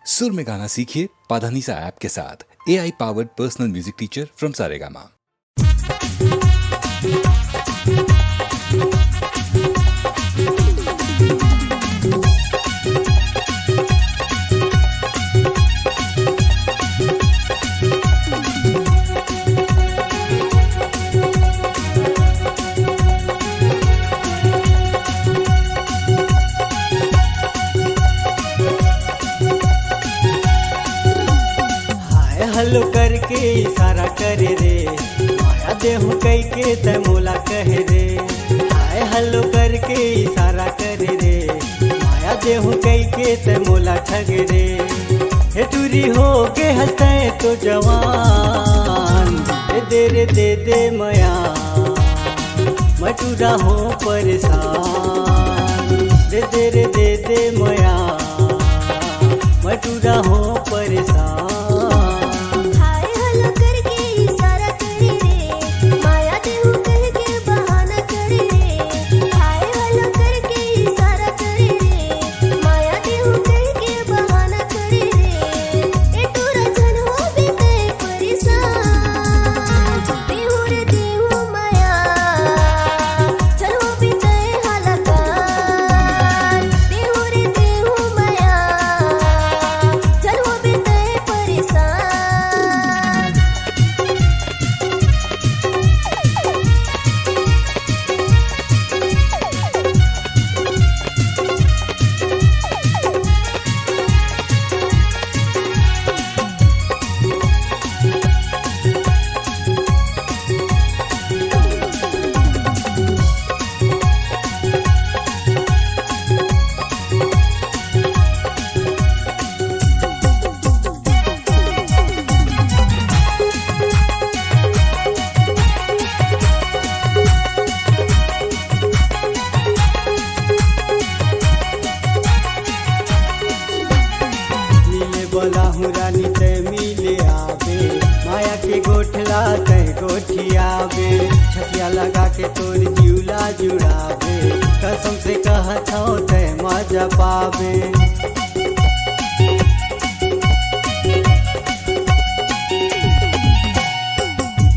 सुर में गाना सीखिए पाधानीसा ऐप के साथ। AI powered personal music teacher from Saregama. Hello करके इशारा करे रे, माया देहु कई के तै मोला कहे रे। हाय हलो करके इशारा करे रे, माया देहु कई के तै मोला ठगे रे। हे टूरी हो के हंसते तो जवान, दे रे दे मया, मैं टूरा हो परेशान। दे रे दे मया, मैं टूरा हो परेशान। रानी ते मिले आवे, माया के गोठला ते गोठियावे। छतिया लगा के तोर जिउला जुड़ावे, कसम से कहत हूँ ते मजा पावे।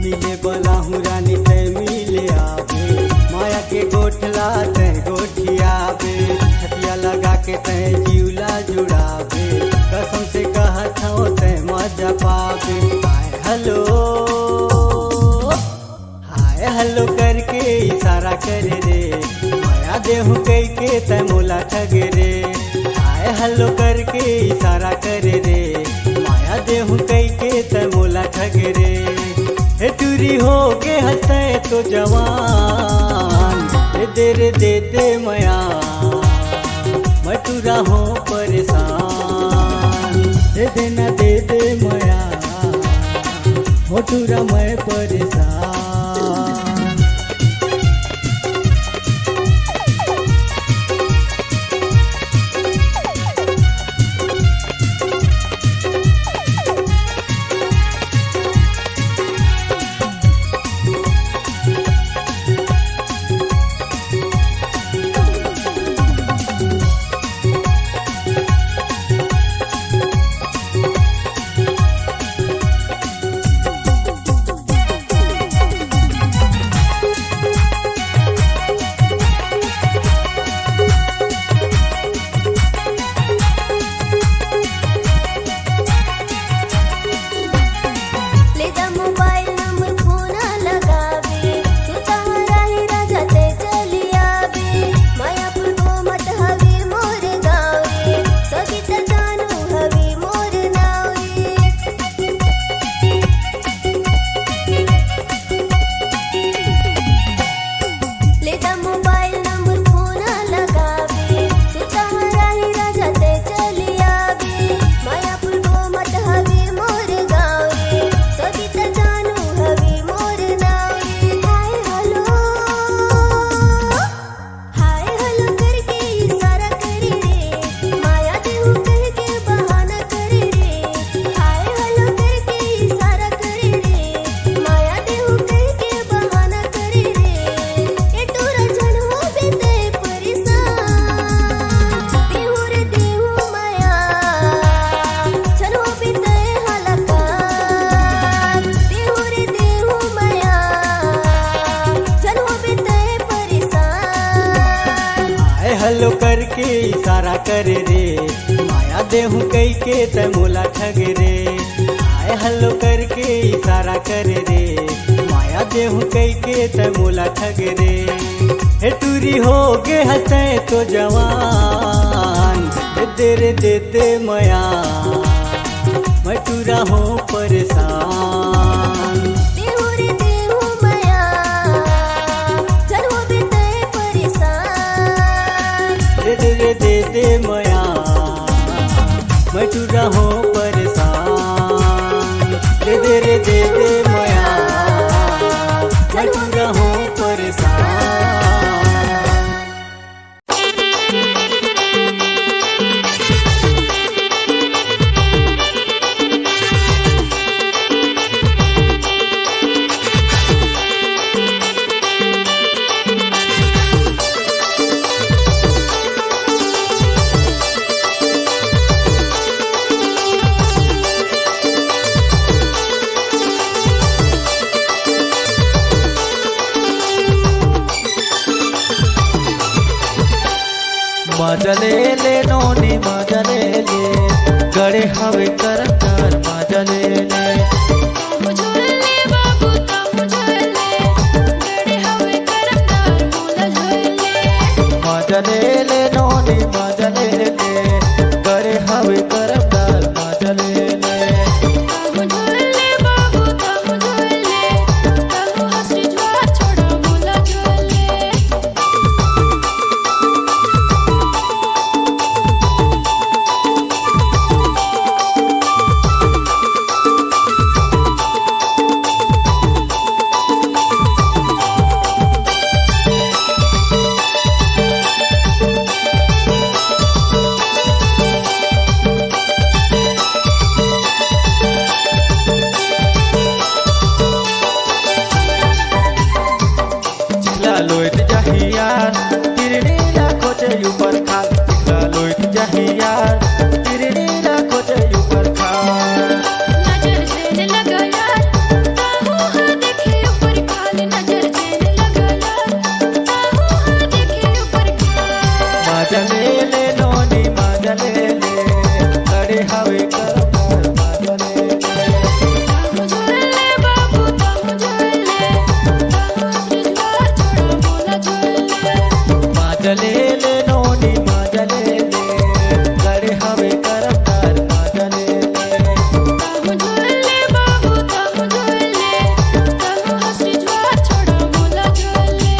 मिले बोला हूँ रानी ते मिले आवे, माया के गोठला ते गोठियावे। छतिया लगा के ते जिउला जुड़ावे, कसम से कहत हूँ ते मजा पावे। हाय हलो करके इशारा करे रे, माया देहु कई के ते मोला ठगे रे। हाय हलो करके इशारा करे रे, माया देहु कई के ते मोला ठगे रे। हे टूरी हो के हंसते तो जवान, दे रे दे मया, मैं टूरा हो परेशान। दे देना दे मया, हो टूरा मैं परेशान। करे रे माया देहू कई के तय मोला ठग रे हाय हल्लो करके इशारा करे रे माया देहू कई के तय मोला ठग रे हे टूरी हो गे हते तो जवान दे दे मया मैं टूरा हो परेशान देहु रे देहु माया चल हो बेटे परेशान दे मया मैं टूरा हो परेशान दे मया मैं टूरा हो परेशान मजले ले नोनी मजले ले गड़े हवे करतार मजले ले मुझले बाबू ता मुझले गड़े हवे करतार बोला झोले मजले ले नोनी मजले ले गड़े हवे करतार मजले ले मुझले बाबू ता मुझले कहू हंसी ज्वार छोड़ा बोला झोले लोट जहियार तिरनी ला खोजे ऊपर खाल लोट जहियार तिरनी ला खोजे ऊपर खाल नजर जेने लगा यार ताहू हा देखे ऊपर खाल नजर जेने लगा यार ताहू हा देखे ऊपर खाल मजले ले नोनी मजले ले गड़े हवे करतार मजले ले मुझले बाबू ता मुझले कहू हंसी ज्वार छोड़ा बोला झोले मजले ले नोनी मजले ले गड़े हवे करतार मजले ले मुझले बाबू ता मुझले कहू हंसी ज्वार छोड़ा बोला झोले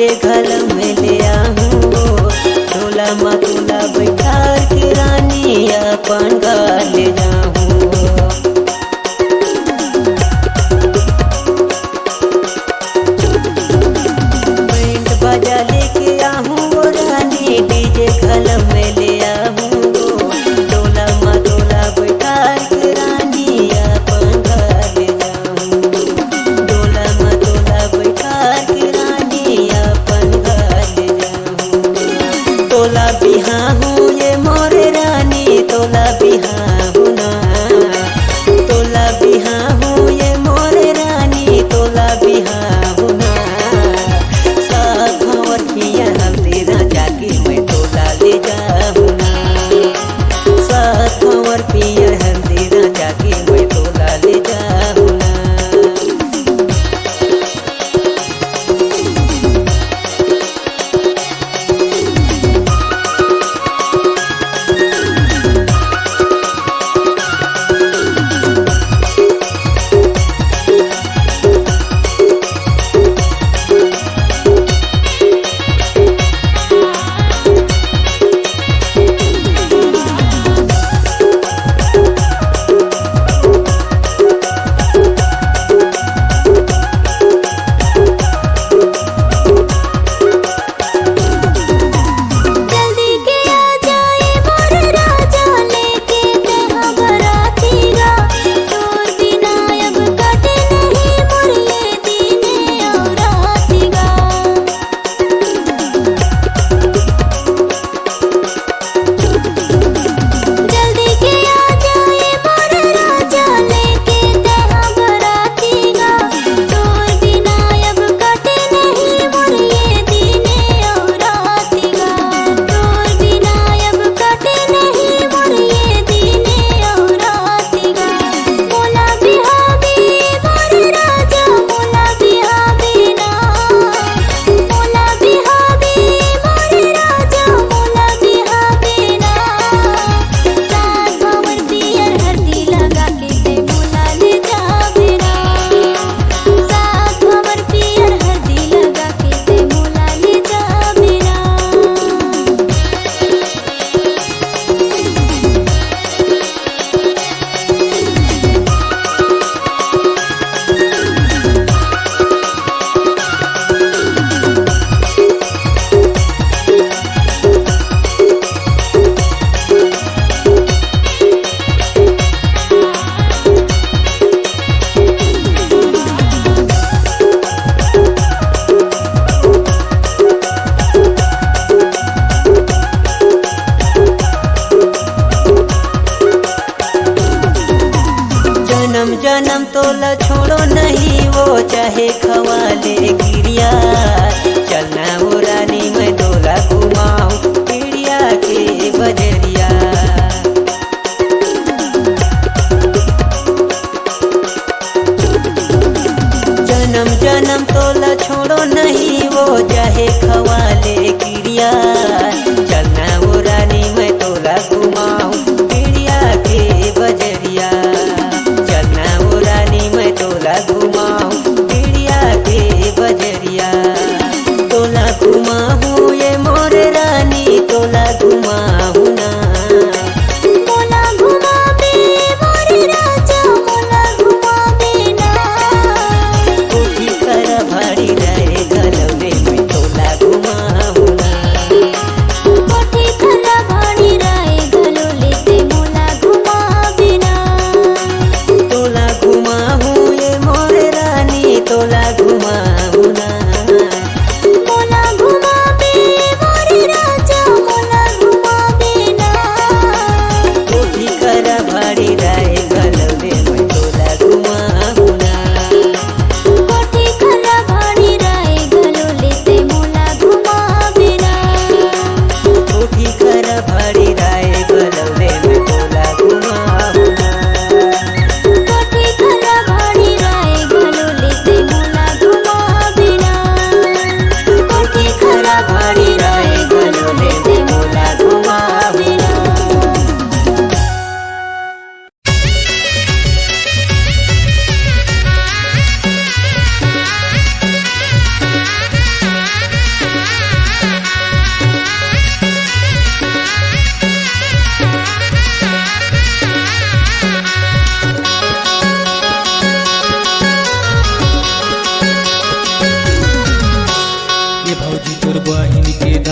डीजे घर में ले आहूँ तोला मतोला बैठार के रानी अपन घर ले जाऊँ बैंड बाजा लेके आहूँ वो रानी डीजे घर में ले आहूँ तोला मतोला बैठार के रानी अपन घर ले जाऊँ तोला मतोला बैठार के रानी अपन घर ले जाऊँ तोला बिहाहूँ ये मोरे रानी तोला बिहाहूँ ना तोला बिहाहूँ ये मोरे रानी तोला बिहाहूँ ना साथ और पिया हल्दी ना जाके मैं तोला ले जाऊँ ना साथ और पिया हल्दी ना जाके मैं तोला ले जाऊँ ना जल्दी के आ जाए मोर राजा लेके कहाँ बरातीगा तोर बिना अब कटे नहीं मोर ये दिने और रातीगा जल्दी के आ जाए मोर राजा लेके कहाँ बरातीगा तोर बिना अब कटे नहीं मोर ये दिने और रातीगा तोर बिना अब कटे नहीं मोर ये दिने और रातीगा मोला बिहावी मोर राजा मोला बिहावी ना मोला बिहावी मोर राजा मोला बिहावी ना साथ भंवर पियर हल्दी लगा के ते मोला ले जावे ना साथ भंवर पियर हल्दी लगा के ते मोला ले जावे ना जन्म जन्म तोला छोड़ो नहीं वो चाहे खवाले गिरिया चलना वो रानी मैं तोला घुमाऊं पीड़िया के बजरिया जन्म जन्म तोला छोड़ो नहीं वो चाहे खवाले गिरिया चलना वो रानी मैं तोला घुमाऊं पीड़िया के बजरिया चलना वो रानी मैं तोला घुमाऊं पीड़िया के बजरिया तोला घुमाऊं ये मोरे रानी तोला घुमाऊं ना मोला घुमावे मोर राजा मोला घुमावे ना कोठी कर भाड़ी रहे गलवे में तोला घुमाऊं ना कोठी खला भाड़ी राय गलो लेते मोला घुमावे ना तोला घुमाऊं ये मोरे रानी तोला घुमाऊं ना मोला घुमावे मोर राजा मोला घुमावे ना कोठी कर भाड़ी रहे गलवे में तोला घुमाऊं ना कोठी खला भाड़ी राय गलो लेते मोला घुमावे ना कोठी कर भाड़ी रहे गलवे में तोला घुमाऊं ना कोठी खला भाड़ी राय गलो लेते मोला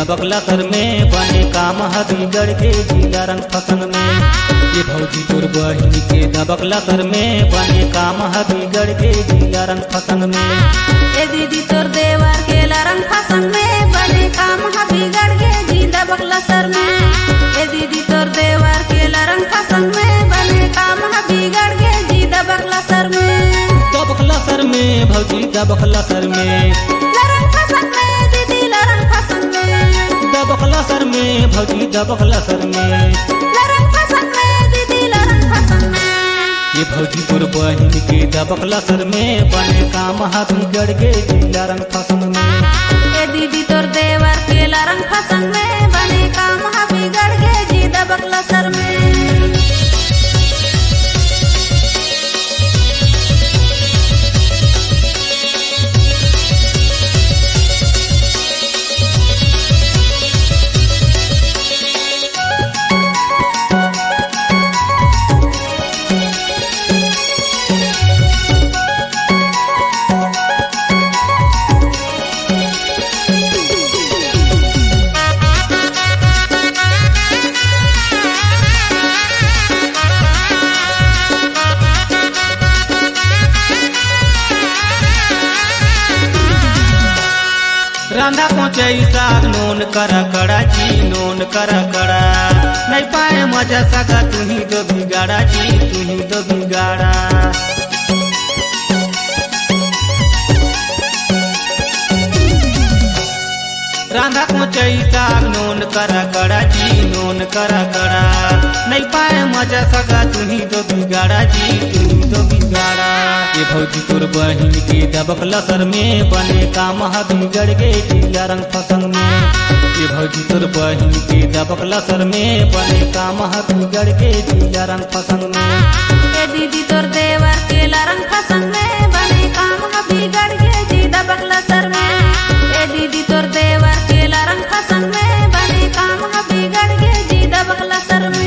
दबकला सर में बने काम ह बिगड़ के जिला रंग फसन में। ये भौजी तोर बहिन के दबकला सर में बने काम ह बिगड़ के जिला रंग फसन में। ए दीदी तोर देवर के रंग फसन में बने काम ह बिगड़ के जी दबकला सर में। ए दीदी तोर देवर के रंग फसन में बने काम ह बिगड़ के जी दबकला सर में। दबकला सर में भौजी दबकला सर में। रंग फसन में दीदी रंग फसन में। दबकला सर में भौजी दबकला सर में। रंग फसन में दीदी रंग फसन में। ये भौजी तोर बहिन के दबकला सर में बने काम ह बिगड़ के जिला रंग फसन में। ए दीदी तोर देवर के रंग फसन में बने काम ह बिगड़ के जी दबकला सर में। रांधा पहुँचे साग नून करा कड़ा जी नून करा कड़ा। नहीं पाए मजा सगा तुही दो बिगाड़ा जी तुही दो बिगाड़ा। रांधा पहुँचे साग नून करा कड़ा जी नून करा कड़ा। नहीं पाए मजा सगा तुही दो बिगाड़ा जी तुही दो बिगाड़ा। ये भौजी तोर बहिन के दबकला सर में बने काम ह बिगड़ के जिला रंग फसन में। ये भौजी तोर बहिन के दबकला सर में बने काम ह बिगड़ के जिला रंग फसन में। ए दीदी तोर देवर के रंग फसन में बने काम ह बिगड़ के जी दबकला सर में। ए दीदी तोर देवर के रंग फसन में बने काम ह बिगड़ के जी दबकला सर में।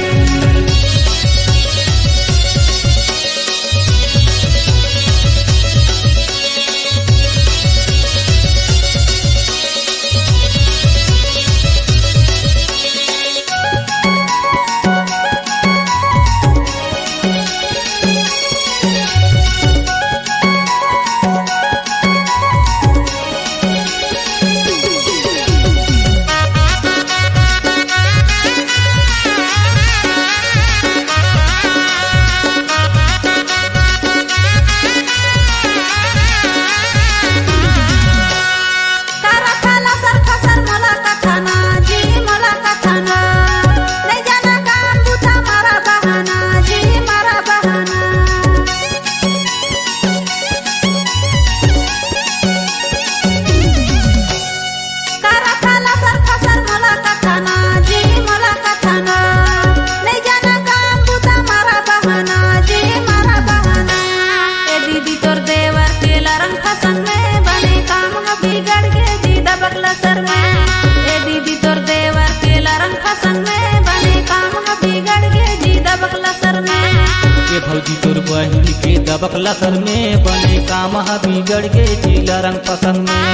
भौजी तोर बहिन के दबकला सर में बने काम ह बिगड़ के जिला रंग फसन में।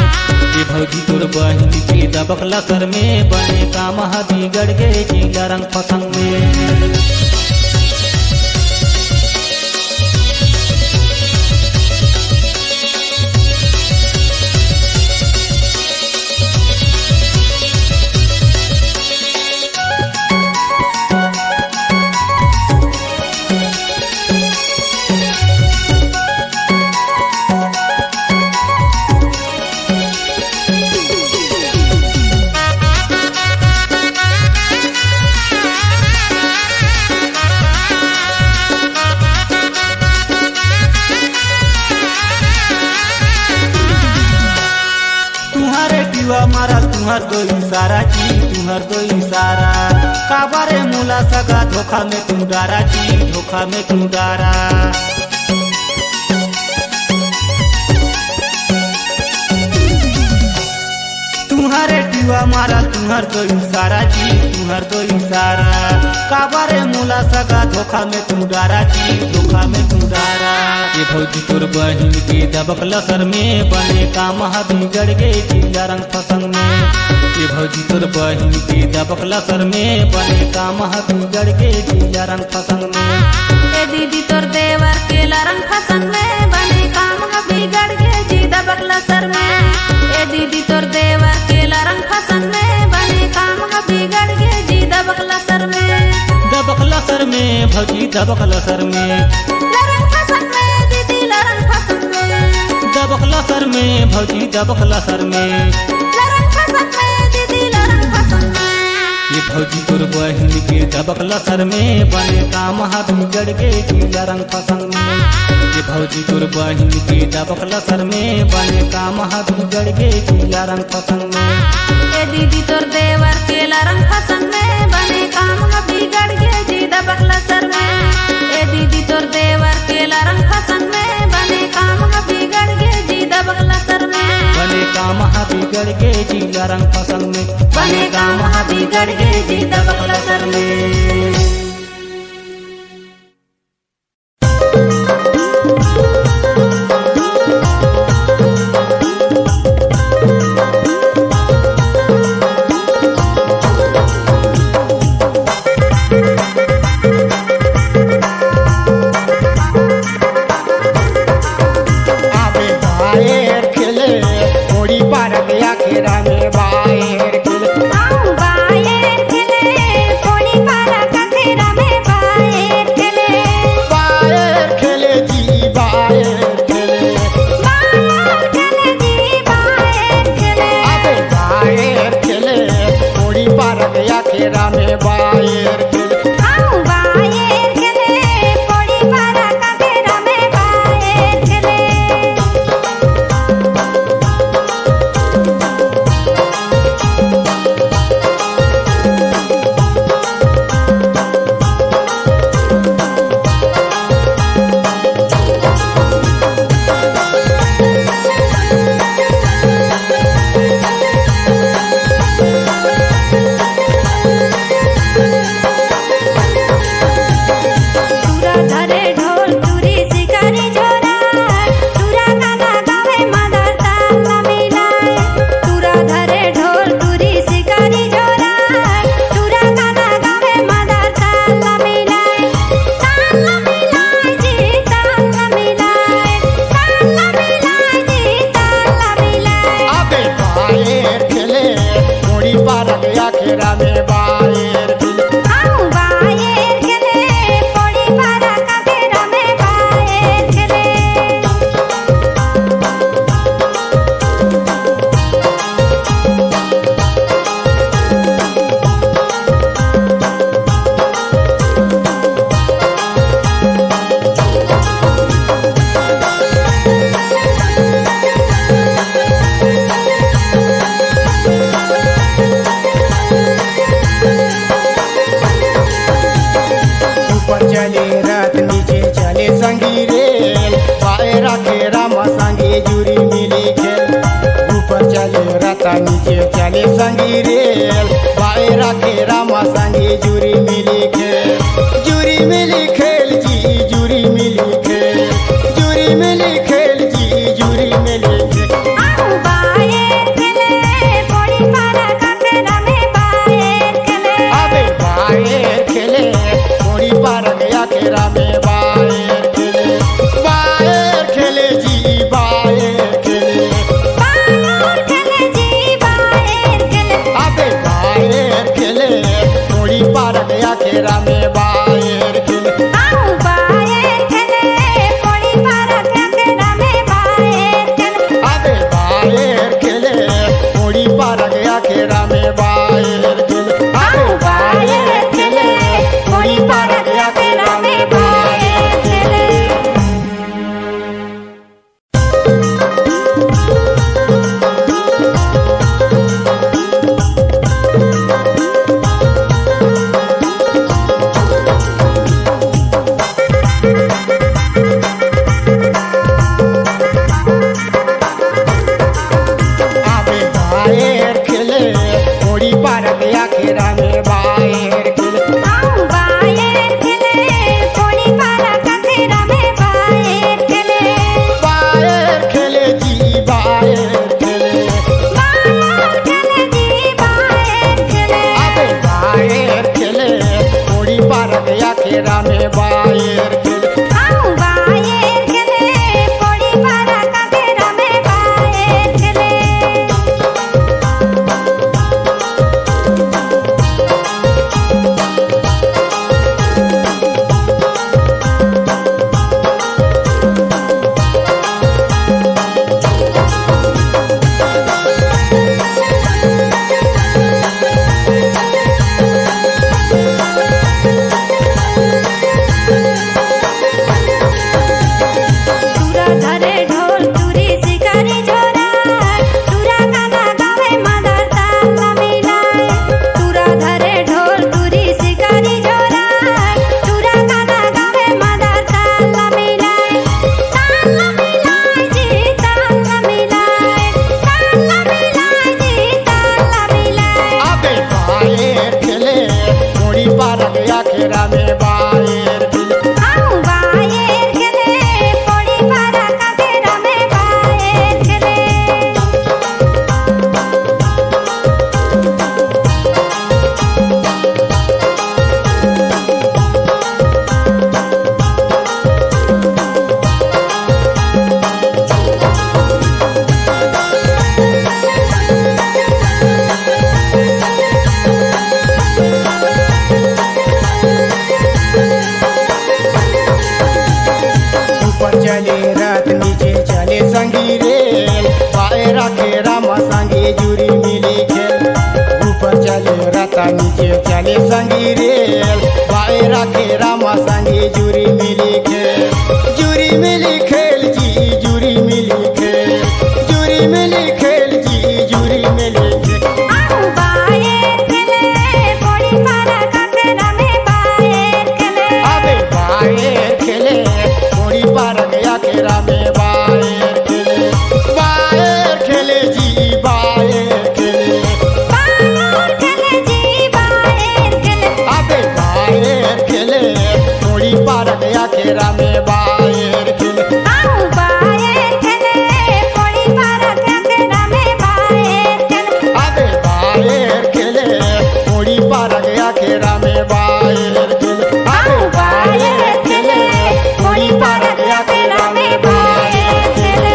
ये भौजी तोर बहिन के दबकला सर में बने काम ह बिगड़ के जिला रंग फसन में। मारा तुहर दो इशारा जी तुहर दो इशारा। काबारे मुला सगा धोखा में तुम डारा जी धोखा में तुम डारा। तुम्हारे टीवा हमारा तुहर तो इशारा जी, तुहर तो इशारा काबारे मुला सगा धोखा में तुम डारा जी, धोखा में तुम डारा। ये भौजी तोर बहिन के दबक लसर में बने का महा बिगड़ गए जिला रंग पसंग में। ये भौजी तोर बहिन के दबक लसर में बने का महा बिगड़ गए जिला रंग पसंग में। ए दीदी तोर देवर के रंग पसंद में बने काम बिगड़ गए जी दबक लसर में। ए दीदी तोर देवर के रंग पसंद में बने काम बिगड़ गए जी दबक लसर में। दबक लसर में भौजी दबक लसर में, रंग पसंद में दीदी रंग पसंद में। दबक लसर में भौजी दबक लसर में, रंग पसंद में दीदी रंग पसंद में। ये भौजी तोर बहिन के दबक लसर में बने का महा बिगड़ गए जिला रंग पसंद में। ये भौजी तोर बहिन के दबक लसर में बने का महा बिगड़ गए जिला रंग पसंद में। ए दीदी तोर देवर के रंग पसंद में बने काम बिगड़ गए जी दबक लसर में। ए दीदी तोर देवर के रंग पसंद में बने काम बिगड़ गए जी दबक लसर में। बने का महा बिगड़ गए जिला रंग पसंद में, बने का महा बिगड़ गए जी दबक लसर में। नीचे चले संगी रेल बाए रखे रामा संगी जूरी मिली खेल, जूरी मिली खेल जी जूरी मिली खेल, जूरी मिली खेल जी जूरी मिली खेल। अबे बाएर खेले थोड़ी पार गया खेरा में बाएर खेले, बाएर खेले जी बाएर खेले, थोड़ी पार गया खेरा में बाएर खेले। अब में बाएर खेले आऊ बाएर खेले पड़ी पारा का घेरा में बाएर खेले ऊपर चले रथ नीचे चले संगी रेल बाएर राखे रामा संगी जुरी मिली खेल ऊपर चले रथ नीचे चले संगी रेल बाएर राखे रामा संगी जुरी मिली खेल जुरी मिली खेल जी जुरी मिली खेल जुरी मिली खेल जी जुरी मिली खेल आऊ बाएर खेले पड़ी पारा का घेरा में बाएर खेले अबे बाएर खेले थोड़ी पार गया खेरा में बाएर खेले जी बाएर खेले बाएर खेले जी बाएर खेले अबे बाएर खेले थोड़ी पार गया खेरा में बाएर खेले आऊ बाएर खेले पड़ी पारा का घेरा में बाएर खेले अबे बाएर खेले थोड़ी पार गया खेरा में बाएर खेले अबे बाएर खेले थोड़ी पार गया खेरा में बाएर खेले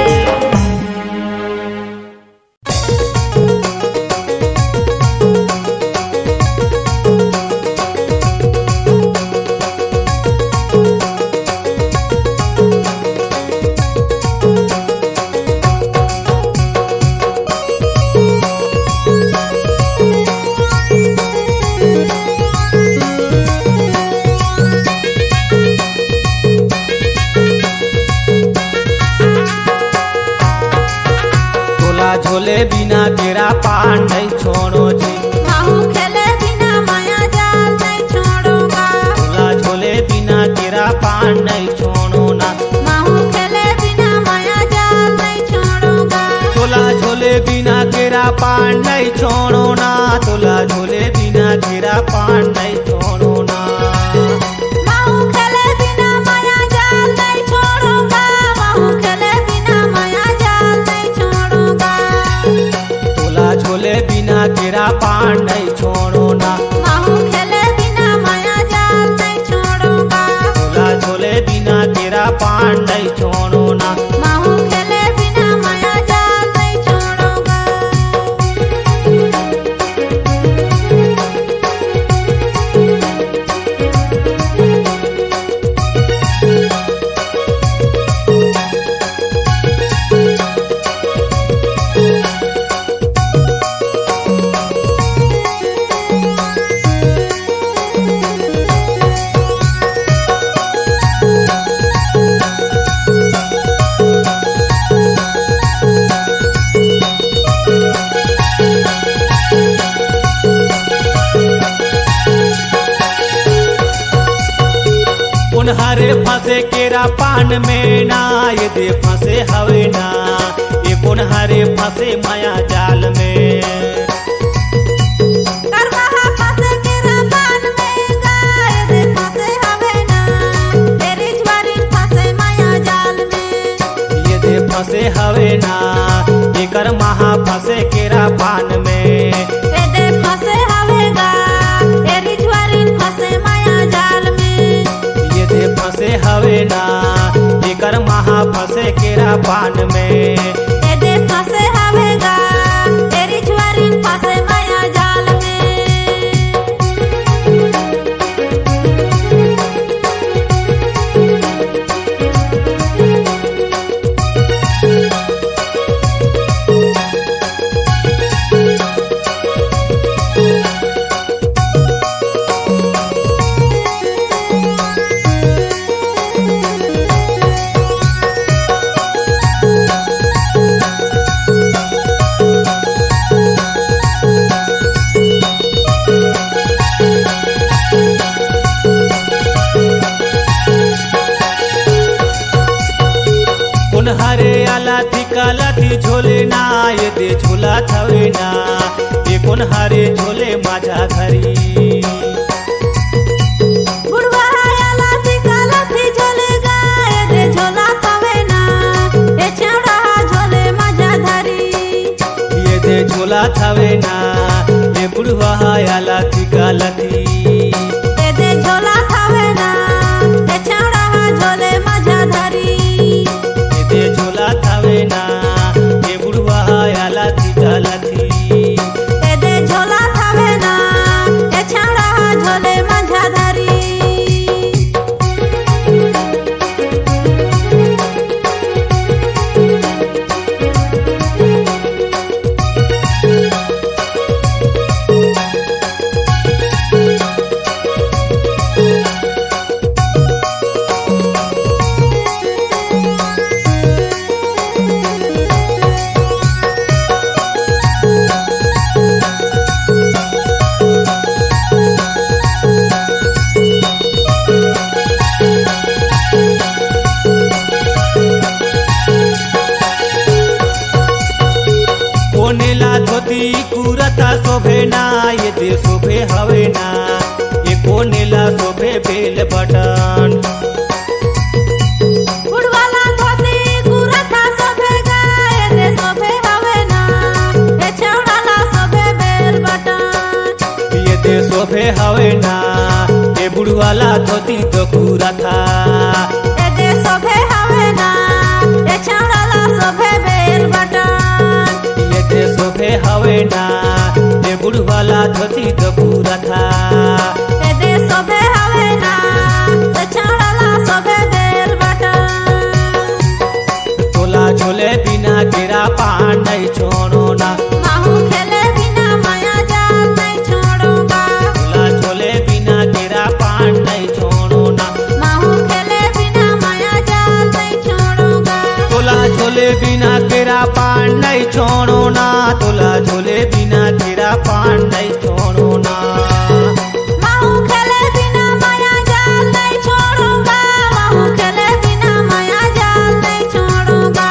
तोला झोले बिना तेरा पान नहीं छोड़ो जी माहू खेले बिना माया जाल नहीं छोड़ूंगा तोला झोले बिना तेरा पान नहीं छोड़ो ना माहू खेले बिना माया जाल नहीं छोड़ूंगा तोला झोले बिना तेरा पान नहीं छोड़ो ना तोला झोले बिना तेरा पान नहीं छोड़ो ना माहू खेले बिना माया जाल नहीं छोड़ूंगा माहू खेले बिना माया जाल नहीं छोड़ूंगा तोला झोले बिना तेरा पान नहीं छोड़ो ना माहू खेले बिना माया जाल नहीं छोड़ूंगा तोला झोले बिना तेरा पान नहीं छोड़ो ना माहू खेले बिना माया जाल नहीं छोड़ूंगा उन्हारे फंसे केरा पान में ना ये दे फंसे हवे ना ये उन्हारे फंसे माया जाल में करवाहा फंसे केरा पान में गाय दे फंसे हवे ना तेरी ज्वारी फंसे माया जाल में ये दे फंसे हवे ना एकर महा फंसे केरा पान में ए दे फंसे हवे गा तेरी ज्वारी फंसे माया जाल में ये दे फंसे हवे ना एकर महा फंसे केरा पान में ए दे फंसे हवे गा तेरी ज्वारी फंसे माया जाल में लाथी झोले ना ये दे झोला थवे ना ये कोण हारे झोले माझ्या घरी गुड दे झोला थावे ना ये बुढ़वा आला तिका लती दे दे झोला थावे ना ए छौड़ा झोले मजा धरी ये दे झोला थावे ना ये बुढ़वा आला तिका लती दे दे झोला थावे ना ए छौड़ा झोले मजा धरी कोनेला धोती कुरता शोभे ना ये दे शोभे हवे ना ये कोनेला शोभे बेल बटन बुढ़वाला धोती कुरता शोभे गाए दे शोभे हवे ना ए छौड़ाला शोभे बेल बटन ये दे शोभे हवे ना ये बुढ़वाला धोती तो कुरता ए दे शोभे हवे ना ए छौड़ाला शोभे बेल बटन ये दे शोभे हवे ना ये बुढ़वाला धोती तो कुरता ए दे शोभे हवे ना ए छौड़ाला शोभे बेल बटन तोला झोले बिना केरा पान नहीं छोड़ो ना माहू खेले बिना माया जाल नहीं छोड़ूंगा तोला झोले बिना केरा पान नहीं छोड़ो ना माहू खेले बिना माया जाल नहीं छोड़ूंगा तोला झोले बिना केरा पान नहीं छोड़ो ना तोला झोले बिना केरा पान नहीं छोड़ो ना माहू खेले बिना माया जाल नहीं छोड़ूंगा माहू खेले बिना माया जाल नहीं छोड़ूंगा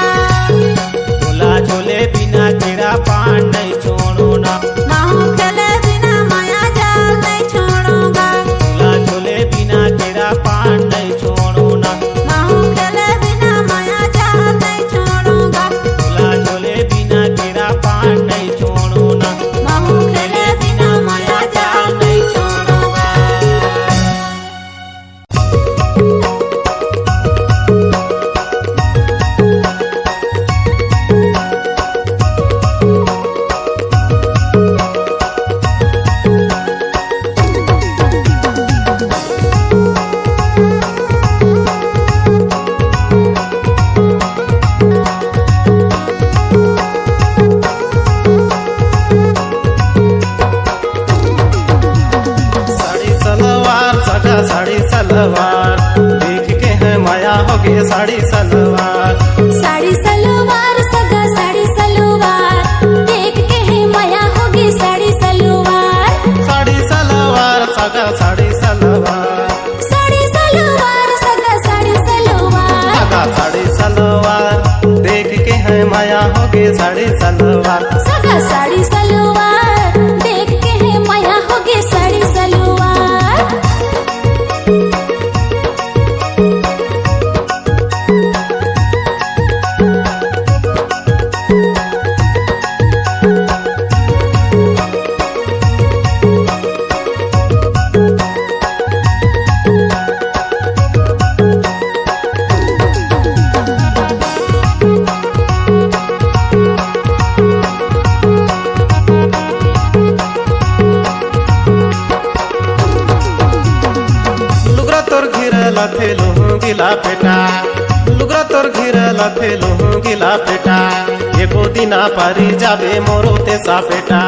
तोला झोले बिना केरा पान नहीं छोड़ो ना माहू खेले बिना माया जाल नहीं छोड़ूंगा तोला झोले बिना केरा पान नहीं छोड़ो ना माहू खेले बिना माया जाल नहीं छोड़ूंगा तोला झोले बिना केरा पान नहीं छोड़ो ना माहू खेले बिना माया जाल नहीं छोड़ूंगा साड़ी सलवार सगा साड़ी सलवार देख के है माया हो गई साड़ी सलवार साड़ी सलवार सगा साड़ी सलवार देख के है माया होगी साड़ी सलवार साड़ी सलवार सगा साड़ी सलवार साड़ी सलवार सगा साड़ी सलवार सगा साड़ी सलवार देख के है माया हो गई साड़ी सलवार सगा साड़ी सलवार देख के है माया होगी साड़ी सलवार लुगरा तोर घिरला थे गिला पेटा लुगरा तोर घिरला थे गिला पेटा एको दिना परी जाबे मोरो ते सापेटा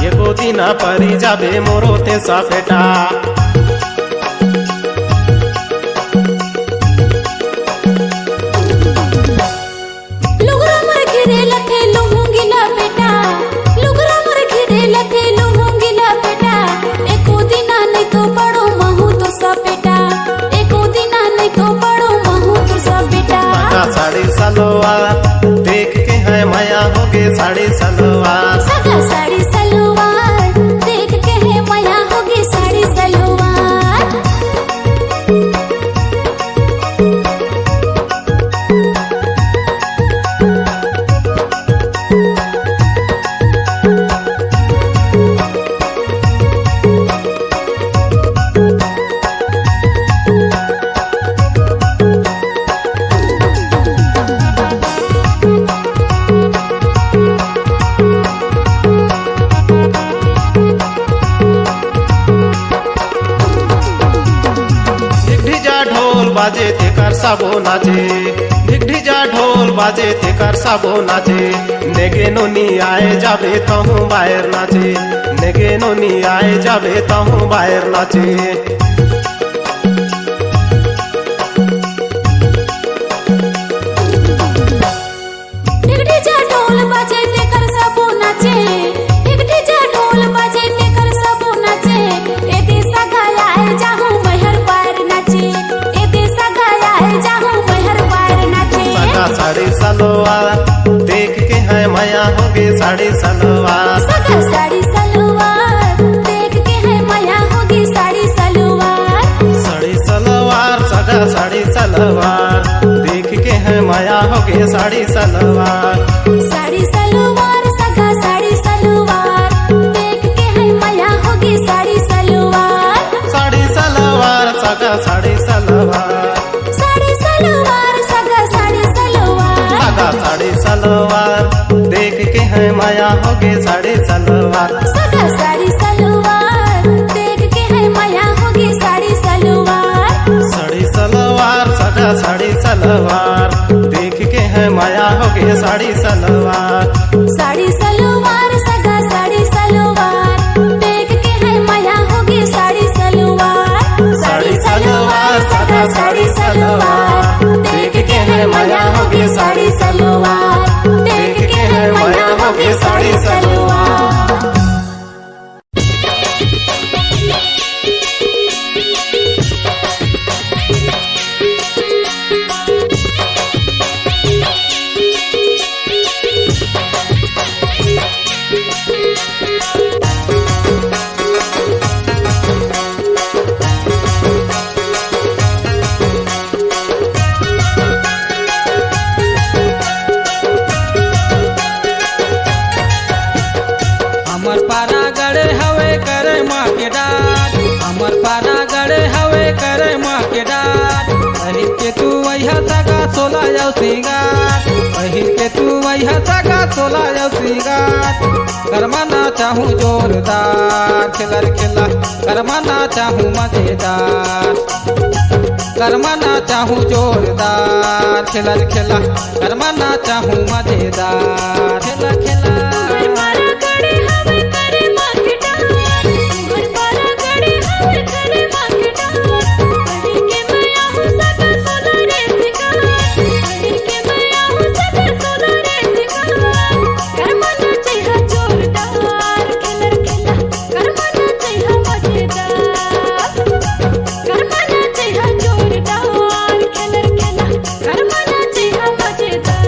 एको दिना परी जाबे मोरो ते सापेटा लुगरा मर घिरे लथे लुंगिला बेटा लुगरा मर घिरे लथे लुंगिला बेटा एको दिना नहीं तो पड़ो महू तो सा बेटा एको दिना नहीं तो पड़ो महू तो सा बेटा सगा साड़ी सलवार देख के है माया हो गए साड़ी सलवार सगा साड़ी सलवार देख के है माया होगी साड़ी सलवार बाजे तेकर सबो नाचे ढिगढिजा ढोल बाजे तेकर सबो नाचे नेगे नोनी आए जाबे तहु बाहर नाचे नेगे नोनी आए जाबे तहु बाहर नाचे ढिगढिजा ढोल बाजे तेकर सबो नाचे ढिगढिजा ढोल बाजे तेकर सबो नाचे ए देसा गया है जाहू महर पार नाचे ए देसा गया है जाहू महर पार नाचे सगा साड़ी सलवार देख के है माया होगे साड़ी सलवार सगा साड़ी सलवार देख के है माया होगी साड़ी सलवार साड़ी सलवार सगा साड़ी सलवार देख के है माया होगे साड़ी सलवार साड़ी सलवार सगा साड़ी सलवार देख के है माया होगी साड़ी सलवार साड़ी सलवार सगा साड़ी सलवार साड़ी सलवार सगा साड़ी सलवार सगा साड़ी सलवार देख के है माया होगे साड़ी सलवार सगा साड़ी सलवार देख के है माया होगी साड़ी सलवार साड़ी सलवार सगा साड़ी सलवार देख के है माया होगे साड़ी सलवार साड़ी सलवार सगा साड़ी सलवार देख के है माया होगी साड़ी सलवार साड़ी सलवार सगा साड़ी सलवार देख के है माया होगे साड़ी सलवार देख के है माया होगे साड़ी सलवार हमर पारा गड़े हवे करे माँ के डाट हमर पारा गड़े हवे करे माँ के डाट पहिर के तू वही सगा सोला जाओ सिंगार पहिर के तू वही सगा सोला जाओ सिंगार करमाना चाहूँ जोरदार खिलर खिला करमाना चाहूँ मजेदार करमाना चाहूँ जोरदार खिलर खिला करमाना चाहूँ मजेदार खिला खिला उमर पारा गड़े हवे करे माँ के डार उमर पारा गड़े हवे करे माँ के डार पहिर के माया हो सगा सोना रे सिंगार पहिर के माया हो सगा सोना रे सिंगार करमाना चाहिए जोरदार खिलर खिला करमाना चाहिए मजेदार करमाना चाहिए जोरदार खिलर खिला करमाना चाहिए मजेदार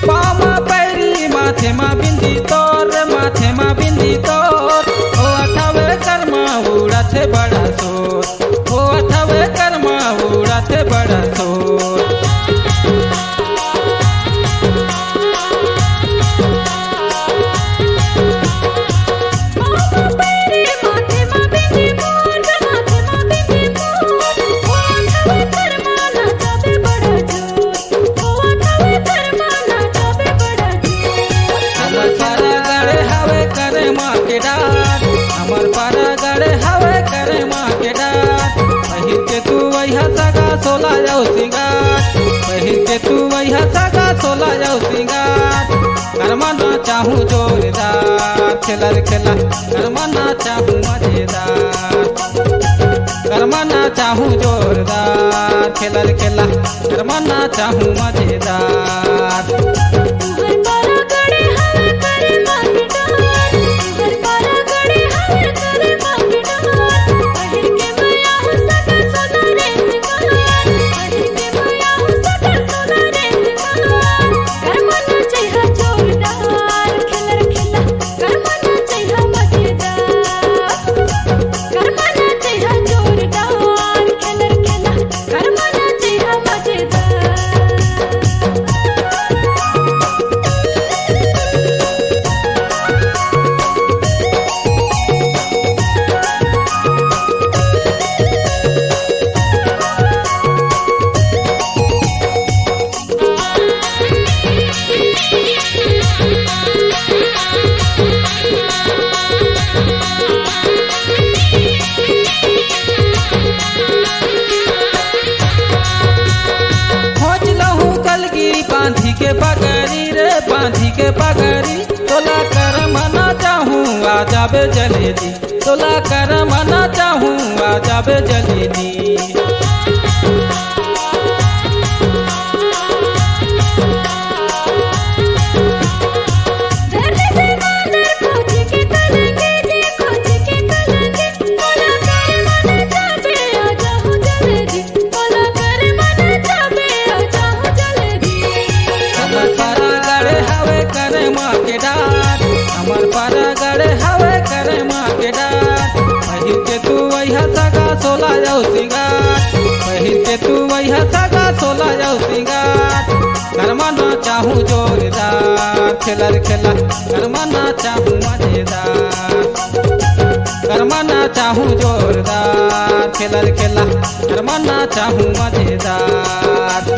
पामा पैरी माथे मा बिंदी तोर माथे मा बिंदी तोर ओ अथवे कर्मा उड़ाथे बड़ा सोर ओ अथवे कर्मा उड़ाथे बड़ा सोर मामा पैरे माथे मा बिंदी मोर माथे मा बिंदी मोर ओ अथवे करमाना जाबे बड़ा जोर ओ अथवे करमाना जाबे बड़ा जोर हमर पारा गड़े हवे करे माँ के डाट हमर पारा गड़े हवे करे माँ के डाट पहिर के तू वही सगा सोला जाओ सिंगार पहिर के तू वही सगा सोला जाओ सिंगार करमाना चाहूँ जोरदार खिलर खिला करमाना चाहूँ मजेदार करमाना चाहूँ जोरदार खिलर खिला करमाना चाहूँ मजेदार उमर पारा गड़े हवे करे माँ के डार उमर पारा गड़े हवे करे माँ के डार पहिर के माया हो सगा सोना रे सिंगार पहिर के माया हो सगा सोना रे सिंगार करमाना चाहिए जोरदार खिलर खिला करमाना चाहिए मजेदार करमाना चाहिए जोरदार खिलर खिला करमाना चाहिए करी तोला कर मना चाहूँ आ जाबे जलेबी तोला कर मना चाहूँ आ जाबे जलेबी हमर पारा गड़े हवे करे माँ के डार पहिर के तू वही सगा सोला जाऊ सिंगार पहिर के तू वही सगा सोला जाऊ सिंगार करमाना चाहूँ जोरदार खेलर खेला करमाना चाहूँ मजेदार करमाना चाहूँ जोरदार खेलर खेला करमाना चाहूँ मजेदार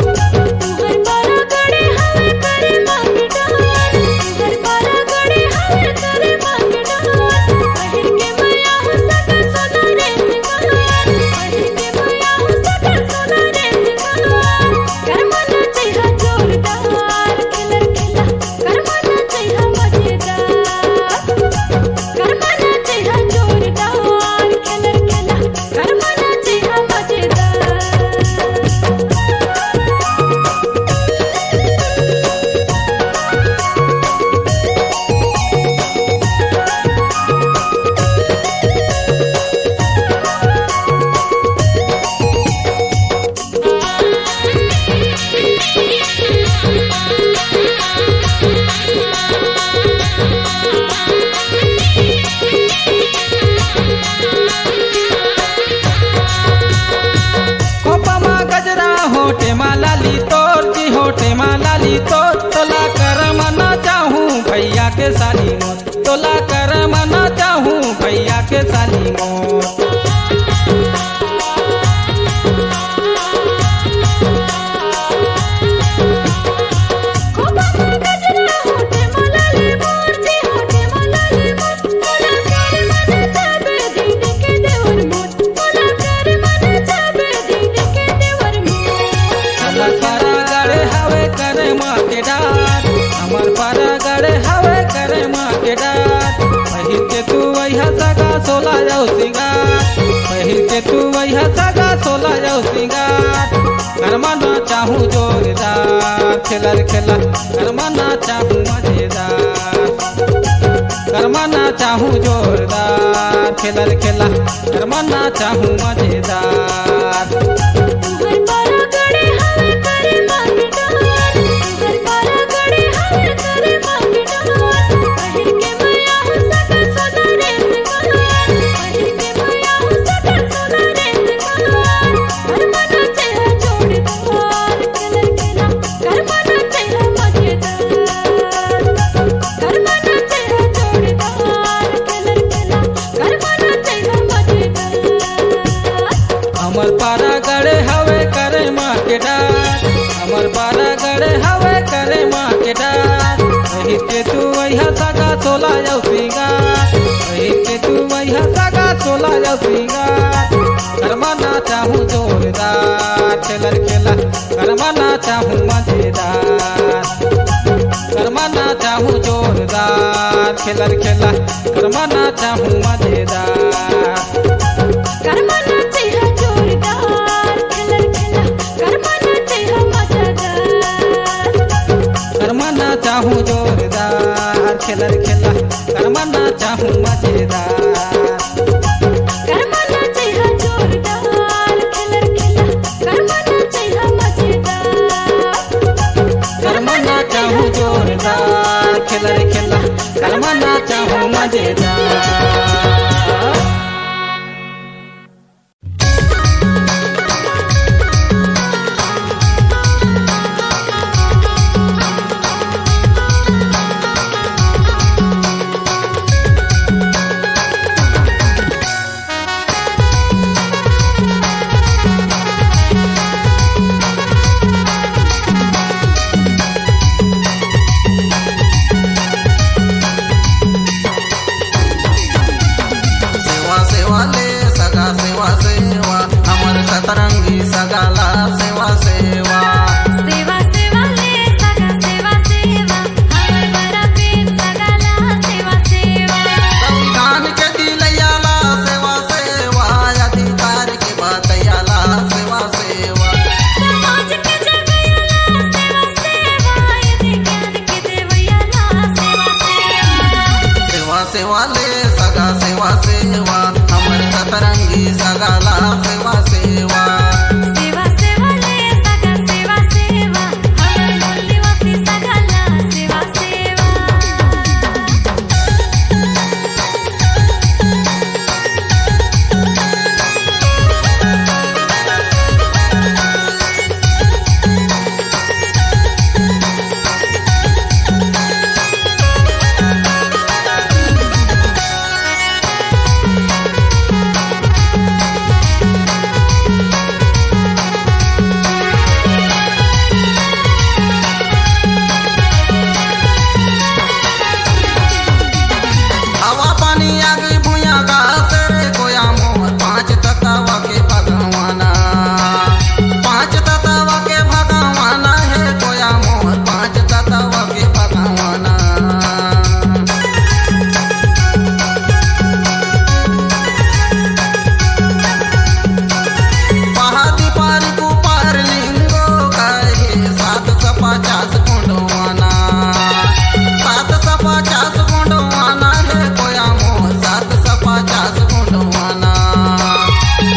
होटे मालाली तो तोला कर मना चाहूँ भैया के साली मोर तोला कर मना चाहूँ भैया के साली मोर हमर पारा गड़े हवे करे माँ के डार पहिर के तू वही सगा सोला जाऊ सिंगार पहिर के तू वही सगा सोला जाऊ सिंगार करमाना चाहूँ जोरदार खेलर खेला करमाना चाहूँ मजेदार करमाना चाहूँ जोरदार खेलर खेला करमाना चाहूँ मजेदार हमर पारा गड़े हवे करे माँ के डार हमर पारा गड़े हवे करे माँ के डार पहिर के तू वही सगा सोला जाऊ सिंगार पहिर के तू वही सगा सोला जाऊ सिंगार करमाना चाहूँ जोरदार खेलर खेला करमाना चाहूँ मजेदार करमाना चाहूँ जोरदार खेलर खेला करमाना चाहूँ मजेदार करमाना चाहूँ जोरदार खेलर खेला करमाना चाहूँ मजेदार करमाना चाहूँ जोरदार खेलर खेला करमाना चाहूँ मजेदार सेवा ले सगा सेवा सेवा हमर सतरंगी सगाला सेवा सेवा सेवा सेवा ले सगा सेवा सेवा हमर मूल निवासी सगाला सेवा सेवा हवा पानी आगे भूया घास रे कोया मोर पांच तत्व के भगवाना पांच तत्व के भगवाना है कोया मोर पांच तत्व के भगवाना पहाड़ी पार कुपार लिंगो कहे 750 गुंडवाना 750 गुंडवाना है कोया मोर 750 गुंडवाना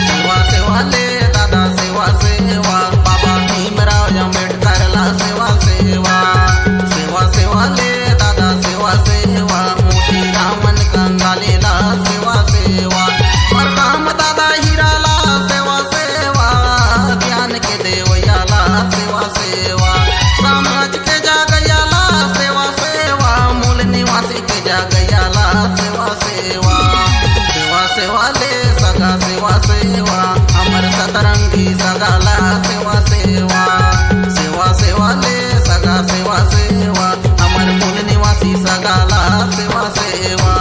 सेवा सेवा ले दादा सेवा सेवा बाबा भीमराव अम्बेडकर ला सेवा सेवा सेवा सेवा ले दादा सेवा सेवा मोती रामन कंगालेला सेवा सेवा और काम दादा हीराला सेवा सेवा ज्ञान के देवयाला सेवा सेवा समाज के जागयाला सेवा सेवा मूल निवासी के जागयाला सेवा सेवा सेवा सेवा ले सगा सेवा सेवा हमर सतरंगी सगाला सेवा सेवा सेवा सेवा ले सगा सेवा सेवा हमर मूल निवासी सगाला सेवा सेवा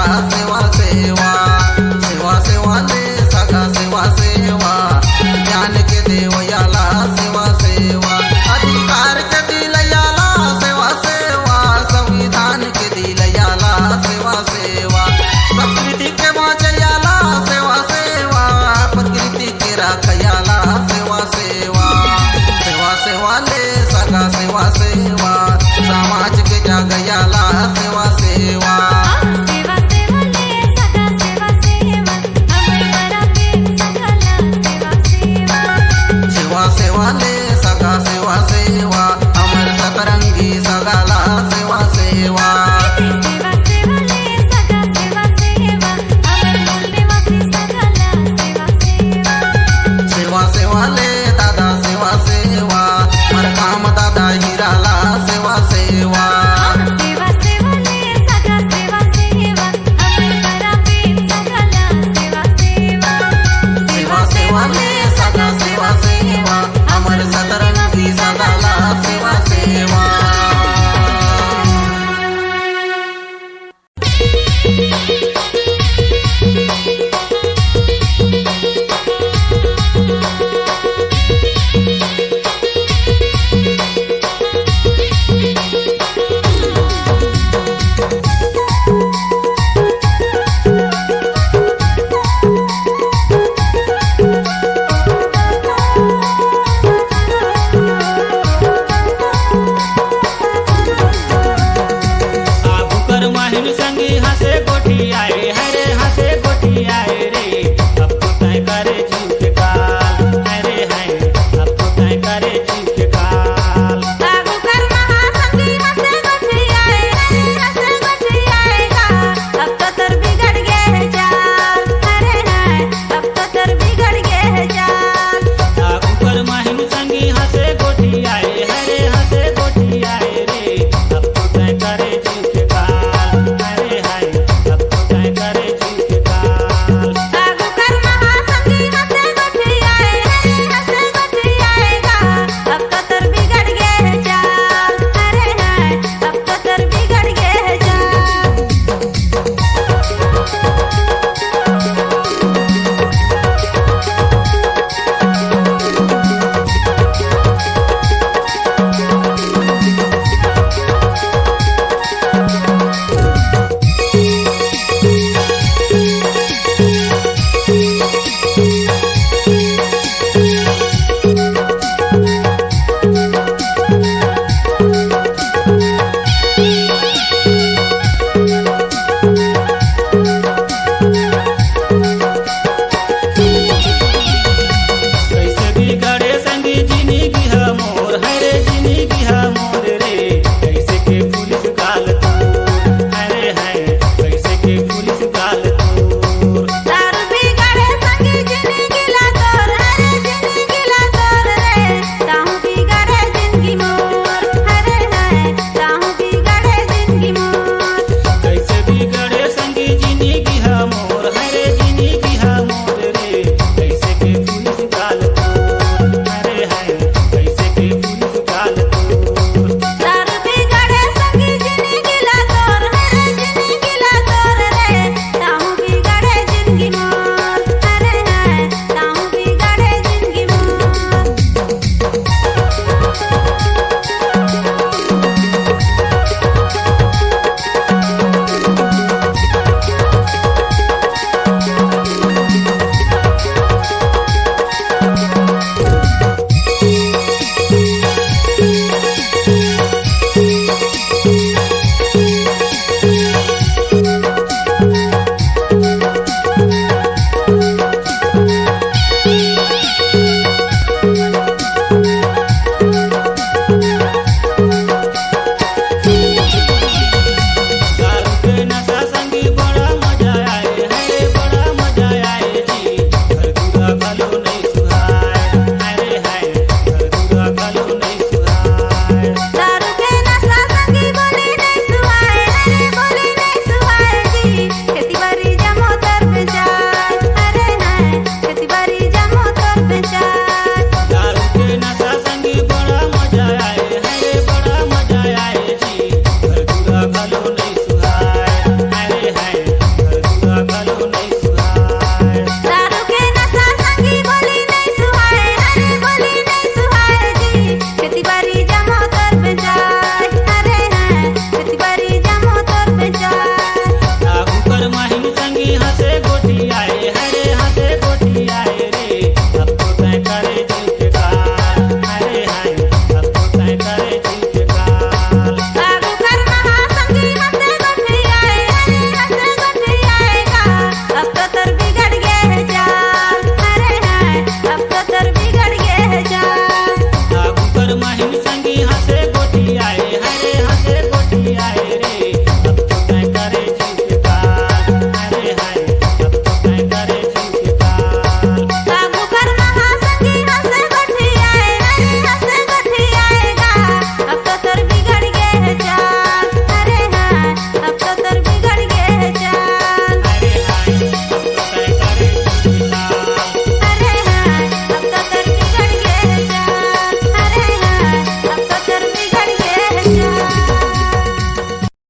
सेवा सेवा सेवा सेवा सेवा ले